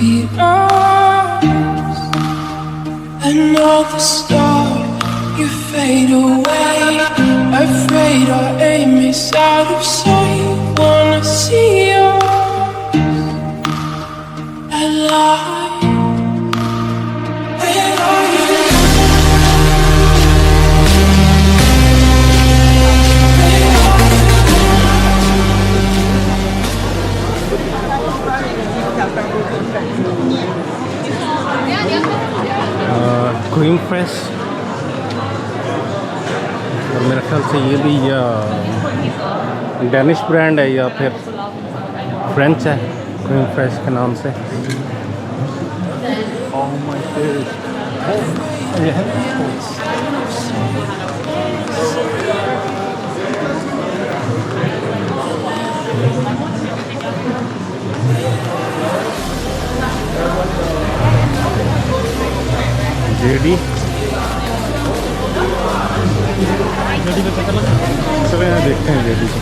feet rise, and all the stars you fade away. Afraid our aim is out of sight. Wanna see us alive. Where are you? Cream fresh, और मेरे ख्याल से ये भी या Danish brand है या फिर फ्रेंच है, क्रीम फ्रेश के नाम से। जेडी चले यहाँ देखते हैं जेडी को।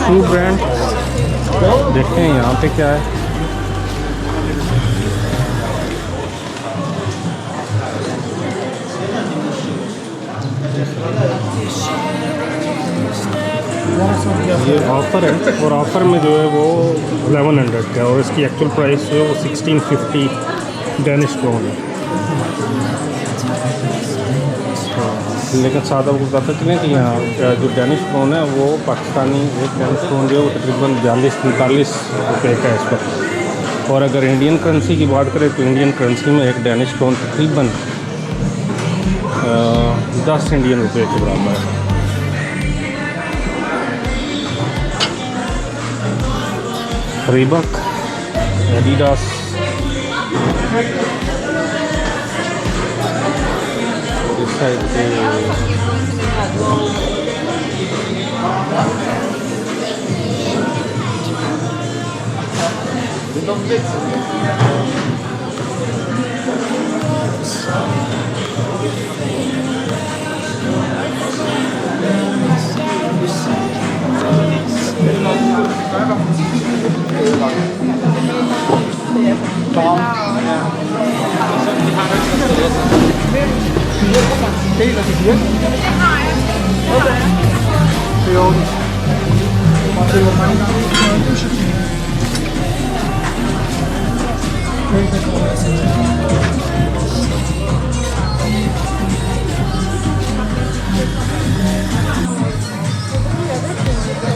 शू ब्रांड देखते हैं यहाँ पे क्या है। ये ऑफ़र है और ऑफ़र में जो है वो 1100 का, और इसकी एक्चुअल प्राइस जो है वो 1650 डेनिश क्रोन है। लेकिन साथ आपको बताते चलें कि यहाँ जो डेनिश क्रोन है वो पाकिस्तानी एक डेनिश क्रोन जो है वो तकरीबन 42-43 रुपये का है इस पर। और अगर इंडियन करेंसी की बात करें तो इंडियन करेंसी में एक डेनिश क्रोन तकरीबन 10 इंडियन रुपये के बराबर है। रीबॉक, एडिडास, इस साइड पे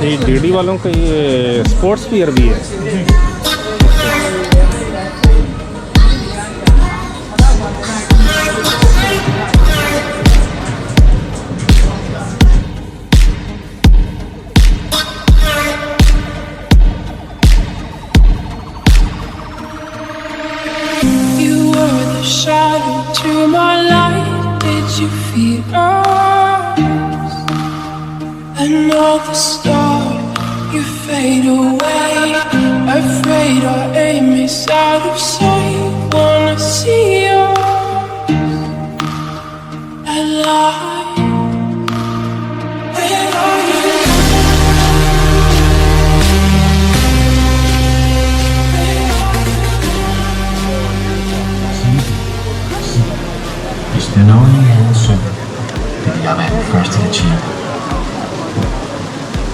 ये डीडी वालों का ये स्पोर्ट्स वियर भी है। Shadow to my light, did you feel us? And all the stars you fade away. Afraid our aim is out of sight. Wanna see us alive. Where are you? Hvis det er noget, I havde søn, det vil jeg være den første til at tjene.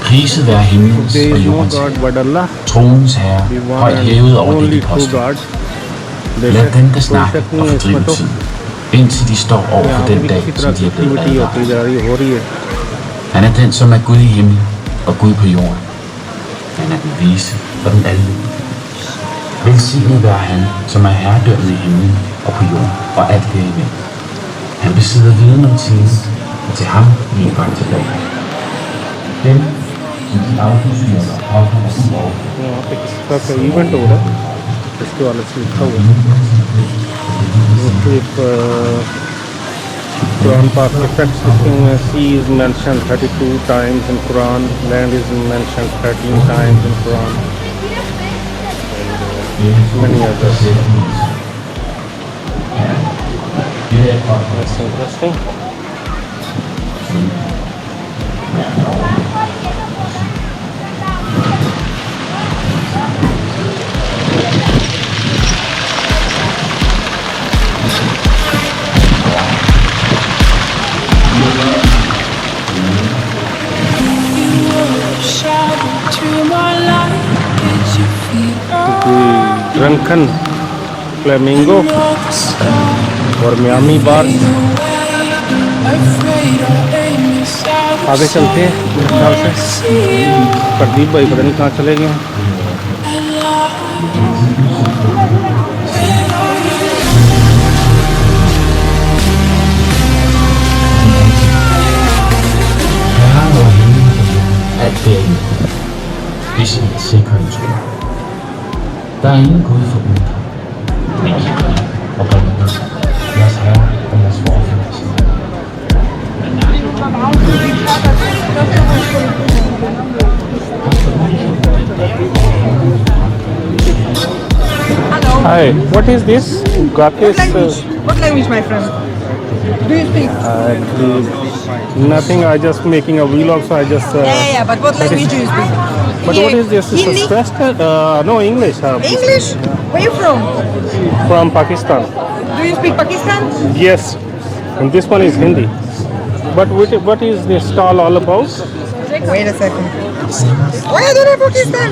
Priset være himlens og jordens herre, tronens herre, højt hævet over det poster. Lad dem, der snakke og fordrive tid, indtil de står over for den dag, som de er blevet advaret. Han er den, som er Gud i himlen og Gud på jorden. Han er den vise og den almægtige. Velsignet være han, som er herredømmet i himlen og på jorden og alt det imellem. Han besidder viden om tiden, og til ham vil godt tilbage. Dem, som de afgudstyrker afkommer ud over. यहाँ पे किसी का event हो रहा है, इसके वाले से लिखा हुआ है। Quran Park effects में sea is mentioned 32 times in Quran, land is mentioned 13 times in Quran, and many others. That's interesting. Drunken flamingo और मियामी बार। आगे चलते हैं मेरे ख्याल से। प्रदीप भाई पता नहीं कहाँ चले गए हैं। At ferien. Vi skal sikre en tur. Der er ingen Gud for uden. Og blandt andet jeres herre og jeres forfædre. Hi, what is this? Got this? What language, my friend? Do you speak? Nothing. I just making a vlog, so I just. Yeah. But what language do you speak? But what is this? Is Hindi? no, English. English? Where you from? From Pakistan. Do you speak Pakistan? Yes, and this one is Hindi. But what is this stall all about? Wait a second. Why I don't have Pakistan?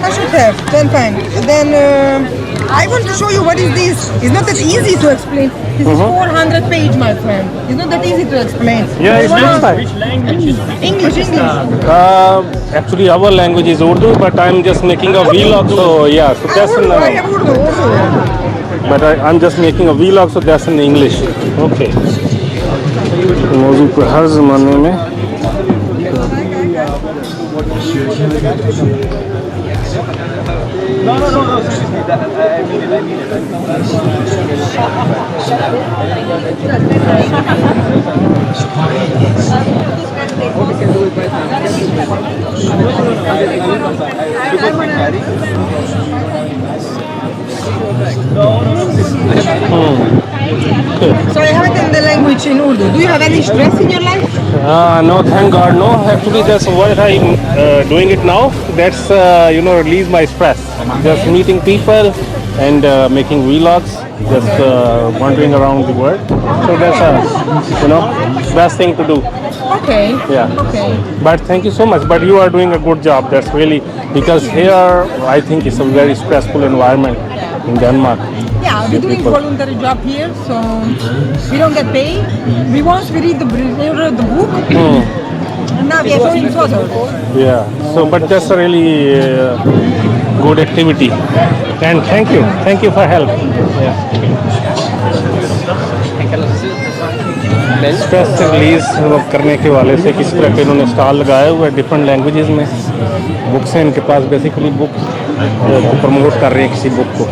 I should have. Then fine. Then I want to show you what is this. It's not that easy to explain. This is 400 page, my friend. It's not that easy to explain. Yeah, it's Wow. like. Which language you speak? English. Actually, our language is Urdu, but I'm just making a vlog, so yeah. So that's Urdu, I have Urdu. but I'm just making a vlog, so that's in English. Okay. मौजू पे हर ज़माने में So I have it in the language in Urdu. Do you have any stress in your life? No, thank God, no. Actually, that's what I'm doing it now. That's release my stress. Just meeting people and making vlogs. Just wandering around the world. So that's best thing to do. Okay. Yeah. Okay. But thank you so much. But you are doing a good job. That's really because here I think it's a very stressful environment in Denmark. Yeah, we're doing voluntary job here, so we don't get paid. Once we read the book, and now we are showing photos. Yeah. So, but that's a really good activity. And thank you for help. Yeah. Stress release करने के वाले से किस तरह के इन्होंने stall लगाए हुए डिफरेंट लैंग्वेजेस में बुक्स हैं इनके पास बेसिकली बुक को प्रमोट कर रहे हैं किसी बुक को